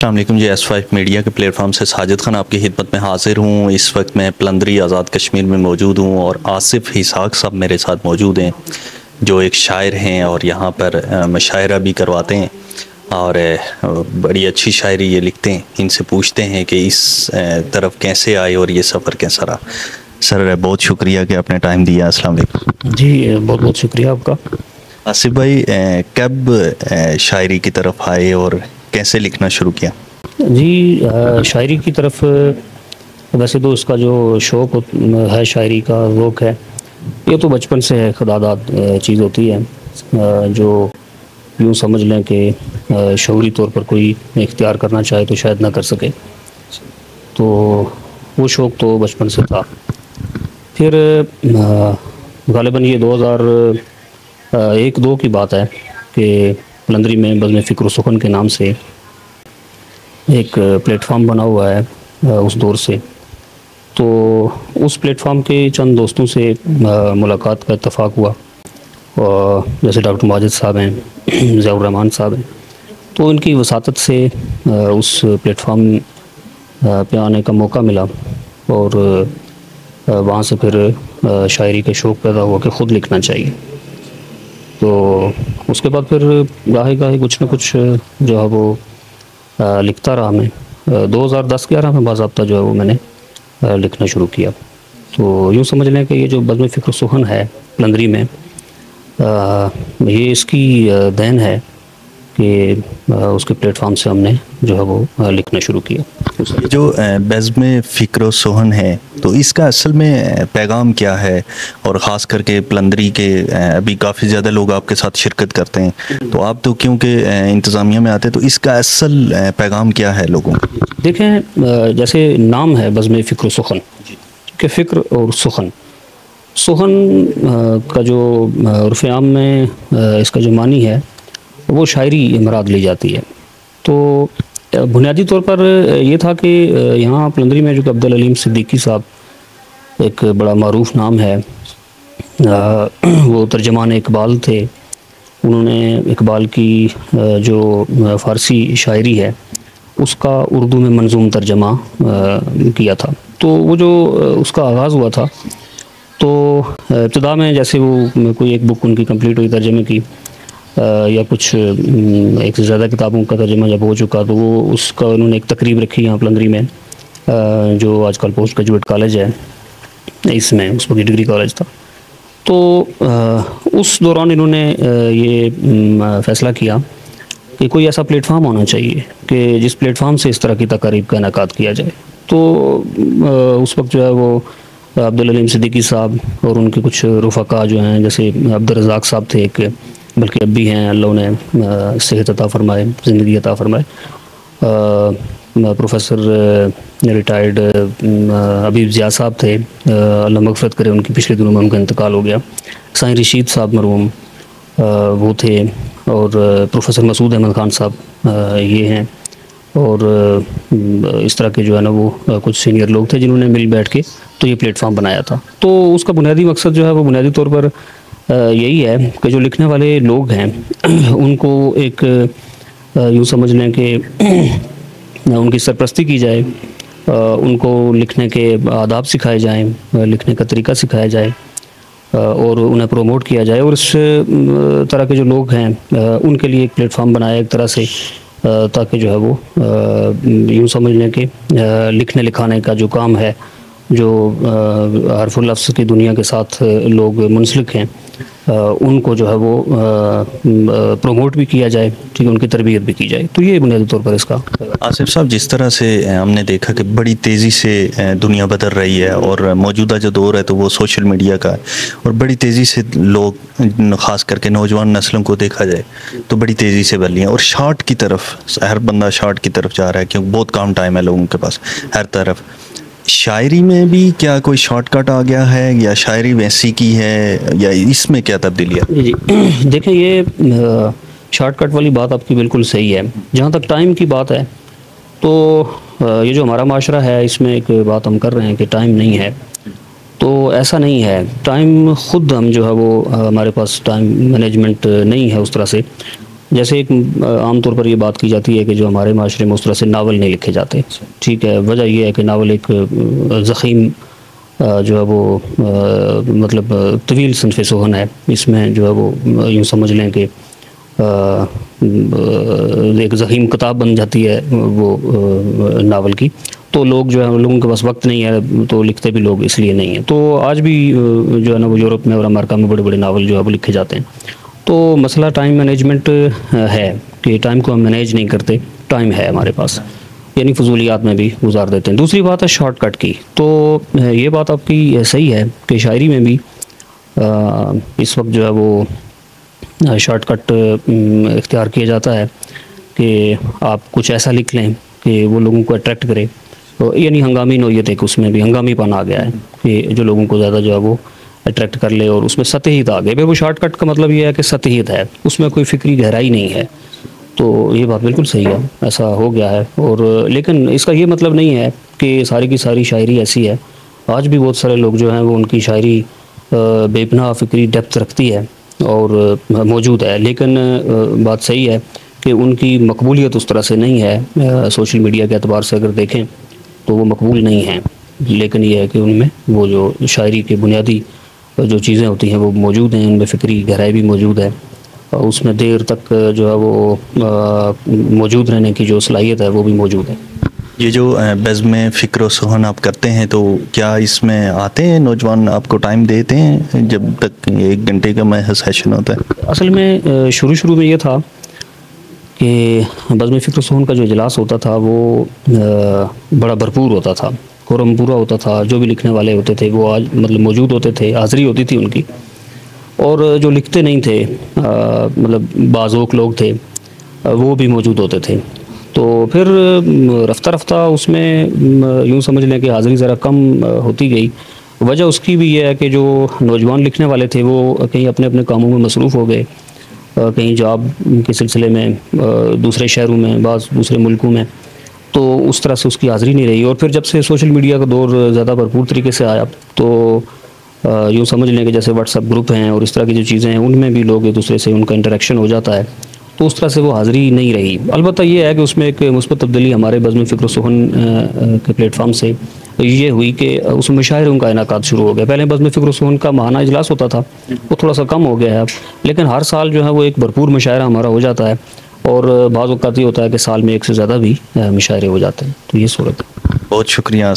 अस्सलाम वालेकुम जी। S5 media के प्लेटफॉर्म से साजिद खान आपकी खिदमत में हाजिर हूँ। इस वक्त मैं पलंदरी आज़ाद कश्मीर में मौजूद हूँ और आसिफ हिसाक साहब मेरे साथ मौजूद हैं, जो एक शायर हैं और यहाँ पर मुशायरा भी करवाते हैं और बड़ी अच्छी शायरी ये लिखते हैं। इनसे पूछते हैं कि इस तरफ कैसे आए और ये सफ़र कैसा रहा। सर बहुत शुक्रिया कि आपने टाइम दिया। अस्सलाम वालेकुम जी, बहुत बहुत शुक्रिया आपका। आसिफ भाई, कब शायरी की तरफ आए और कैसे लिखना शुरू किया? जी, शायरी की तरफ वैसे तो इसका जो शौक़ है, शायरी का ज़ौक़ है, ये तो बचपन से है, खुदादाद चीज़ होती है, जो यूँ समझ लें कि शऊरी तौर पर कोई इख्तियार करना चाहे तो शायद ना कर सके। तो वो शौक़ तो बचपन से था। फिर ग़ालिबन ये 2001-2 की बात है कि पलंदरी में बज़्म फ़िक्र सुखन के नाम से एक प्लेटफॉर्म बना हुआ है उस दौर से। तो उस प्लेटफॉर्म के चंद दोस्तों से मुलाकात का इत्तफ़ाक़ हुआ, और जैसे डॉक्टर माजिद साहब हैं, ज़ियाउर रहमान साहब हैं, तो इनकी वसातत से उस प्लेटफॉर्म पे आने का मौका मिला और वहाँ से फिर शायरी का शौक़ पैदा हुआ कि ख़ुद लिखना चाहिए। तो उसके बाद फिर गाहे कुछ न कुछ जो है वो लिखता रहा। मैं 2010-11 में बाज़ाब्ता जो है वो मैंने लिखना शुरू किया। तो यूँ समझ लें कि ये जो बज़्म फ़िक्र सुखन है पलंदरी में, ये इसकी देन है कि उसके प्लेटफॉर्म से हमने जो है वो लिखना शुरू किया। जो बज़्म फ़िक्र सुखन है, तो इसका असल में पैगाम क्या है? और ख़ास करके पलंदरी के अभी काफ़ी ज़्यादा लोग आपके साथ शिरकत करते हैं, तो आप तो क्योंकि इंतज़ामिया में आते हैं, तो इसका असल पैगाम क्या है लोगों को? देखें, जैसे नाम है बज़्म फ़िक्र सुखन कि फ़िक्र और सुखन, सुखन का जो उर्फ़ आम में इसका जो मानी है वो शायरी मुराद ली जाती है। तो बुनियादी तौर पर ये था कि यहाँ पलंदरी में जो कि अब्दुल अलीम सिद्दीकी साहब एक बड़ा मारूफ नाम है, वो तर्जमान इकबाल थे। उन्होंने इकबाल की जो फ़ारसी शायरी है उसका उर्दू में मंजूम तर्जमा किया था। तो वो जो उसका आगाज़ हुआ था, तो इब्तिदा में जैसे वो कोई एक बुक उनकी कंप्लीट हुई तर्जमे की, या कुछ एक से ज़्यादा किताबों का तर्जमा जब हो चुका, तो वो उसका उन्होंने एक तकरीब रखी यहाँ पलंदरी में, जो आजकल पोस्ट ग्रेजुएट कॉलेज है, इसमें उस वक्त डिग्री कॉलेज था। तो उस दौरान इन्होंने ये फ़ैसला किया कि कोई ऐसा प्लेटफॉर्म होना चाहिए कि जिस प्लेटफॉर्म से इस तरह की तकारीब का इनेकाद किया जाए। तो उस वक्त जो है वो अब्दुल अलीम सिद्दीकी साहब और उनके कुछ रुफ़क़ा जो हैं, जैसे अब्दुल रज़ाक साहब थे एक, बल्कि अब भी हैं, अल्लाह उन्हें सेहत अता फ़रमाए, ज़िंदगी अता फ़रमाए, प्रोफेसर रिटायर्ड अबीब ज़िया साहब थे, अल्लाह मग़फ़िरत करे, उनकी पिछले दिनों में उनका इंतकाल हो गया। साईं रशीद साहब मरहूम वो थे, और प्रोफेसर मसूद अहमद ख़ान साहब ये हैं, और इस तरह के जो है ना वो कुछ सीनियर लोग थे जिन्होंने मिल बैठ के तो ये प्लेटफॉर्म बनाया था। तो उसका बुनियादी मकसद जो है वो बुनियादी तौर पर यही है कि जो लिखने वाले लोग हैं उनको एक यूँ समझ लें कि उनकी सरपरस्ती की जाए, उनको लिखने के आदाब सिखाए जाएं, लिखने का तरीका सिखाया जाए, और उन्हें प्रमोट किया जाए। और इस तरह के जो लोग हैं उनके लिए एक प्लेटफॉर्म बनाया एक तरह से, ताकि जो है वो यूँ समझ लें कि लिखने लिखाने का जो काम है, जो हरफुल लफ्ज़ की दुनिया के साथ लोग मुंसलिक हैं, उनको जो है वो प्रमोट भी किया जाए, ठीक है, उनकी तरबियत भी की जाए। तो ये बुनियादी तौर पर इसका। आसिफ साहब, जिस तरह से हमने देखा कि बड़ी तेज़ी से दुनिया बदल रही है और मौजूदा जो दौर है तो वो सोशल मीडिया का है, और बड़ी तेज़ी से लोग, ख़ास करके नौजवान नस्लों को देखा जाए तो बड़ी तेज़ी से बदली है, और शॉर्ट की तरफ हर बंदा शॉर्ट की तरफ जा रहा है, क्योंकि बहुत कम टाइम है लोगों के पास हर तरफ। शायरी में भी क्या कोई शॉर्टकट आ गया है, या शायरी वैसी की है, या इसमें क्या तब्दीली है? जी, देखिए, ये शॉर्टकट वाली बात आपकी बिल्कुल सही है। जहाँ तक टाइम की बात है, तो ये जो हमारा माशरा है इसमें एक बात हम कर रहे हैं कि टाइम नहीं है, तो ऐसा नहीं है। टाइम ख़ुद हम जो है वो हमारे पास टाइम मैनेजमेंट नहीं है उस तरह से, जैसे एक आम तौर पर ये बात की जाती है कि जो हमारे माशरे में उस तरह से नावल नहीं लिखे जाते, ठीक है। वजह ये है कि नावल एक ज़ख़ीम जो है वो मतलब तवील सनफ़ सोहन है। इसमें जो है वो यूँ समझ लें कि एक ज़ख़ीम किताब बन जाती है वो नावल की। तो लोग जो है, लोगों के पास वक्त नहीं है तो लिखते भी लोग इसलिए नहीं है। तो आज भी जो है ना वो यूरोप में और अमेरिका में बड़े बड़े नावल जो है वो लिखे जाते हैं। तो मसला टाइम मैनेजमेंट है कि टाइम को हम मैनेज नहीं करते। टाइम है हमारे पास, यानी फजूलियात में भी गुजार देते हैं। दूसरी बात है शॉर्टकट की। तो ये बात आपकी सही है कि शायरी में भी इस वक्त जो है वो शॉर्टकट इख्तियार किया जाता है कि आप कुछ ऐसा लिख लें कि वो लोगों को अट्रैक्ट करे। तो यानी हंगामी नोयत एक उसमें भी हंगामीपन आ गया है कि जो लोगों को ज़्यादा जो है वो अट्रैक्ट कर ले, और उसमें सतहियत आ गई। भाई वो शॉर्टकट का मतलब ये है कि सतहियत है, उसमें कोई फ़िक्री गहराई नहीं है। तो ये बात बिल्कुल सही है, ऐसा हो गया है। और लेकिन इसका ये मतलब नहीं है कि सारी की सारी शायरी ऐसी है। आज भी बहुत सारे लोग जो हैं वो उनकी शायरी बेपनाह फ़िक्री डेप्थ रखती है और मौजूद है। लेकिन बात सही है कि उनकी मकबूलियत उस तरह से नहीं है। सोशल मीडिया के एतबार से अगर देखें तो वो मकबूल नहीं हैं। लेकिन ये है कि उनमें वो जो शायरी के बुनियादी जो चीज़ें होती हैं वो मौजूद हैं, उनमें फ़िक्री गहराई भी मौजूद है, और उसमें देर तक जो है वो मौजूद रहने की जो सलाहियत है वो भी मौजूद है। ये जो बज़्म फ़िक्र व सुहन आप करते हैं, तो क्या इसमें आते हैं नौजवान, आपको टाइम देते हैं जब तक 1 घंटे का महज सेशन होता है? असल में शुरू में ये था कि बज़्म फ़िक्र व सुहन का जो इजलास होता था वो बड़ा भरपूर होता था, कोरम पूरा होता था। जो भी लिखने वाले होते थे वो आज मतलब मौजूद होते थे, हाज़िरी होती थी उनकी। और जो लिखते नहीं थे मतलब बाज़ोक लोग थे वो भी मौजूद होते थे। तो फिर रफ्ता रफ्ता उसमें यूँ समझ लें कि हाज़िरी ज़रा कम होती गई। वजह उसकी भी ये है कि जो नौजवान लिखने वाले थे वो कहीं अपने अपने कामों में मसरूफ़ हो गए, कहीं जॉब के सिलसिले में दूसरे शहरों में, बाज़ दूसरे मुल्कों में। तो उस तरह से उसकी हाज़िरी नहीं रही। और फिर जब से सोशल मीडिया का दौर ज़्यादा भरपूर तरीके से आया तो यूँ समझ लें कि जैसे व्हाट्सएप ग्रुप हैं और इस तरह की जो चीज़ें हैं उनमें भी लोग एक दूसरे से उनका इंटरेक्शन हो जाता है, तो उस तरह से वो हाज़िरी नहीं रही। अलबत्ता ये है कि उसमें एक मुस्बत तब्दीली हमारे बज़्म फ़िक्र व सुहन के प्लेटफार्म से ये हुई कि उसमें मुशायरों का इनेकाद शुरू हो गया। पहले बज़्म फ़िक्र व सुहन का माहाना इजलास होता था, वो थोड़ा सा कम हो गया है अब, लेकिन हर साल जो है वो एक भरपूर मुशायरा हमारा हो जाता है। और बाज़ औक़ात ये होता है कि साल में 1 से ज़्यादा भी मुशायरे हो जाते हैं। तो ये सूरत है। बहुत शुक्रिया।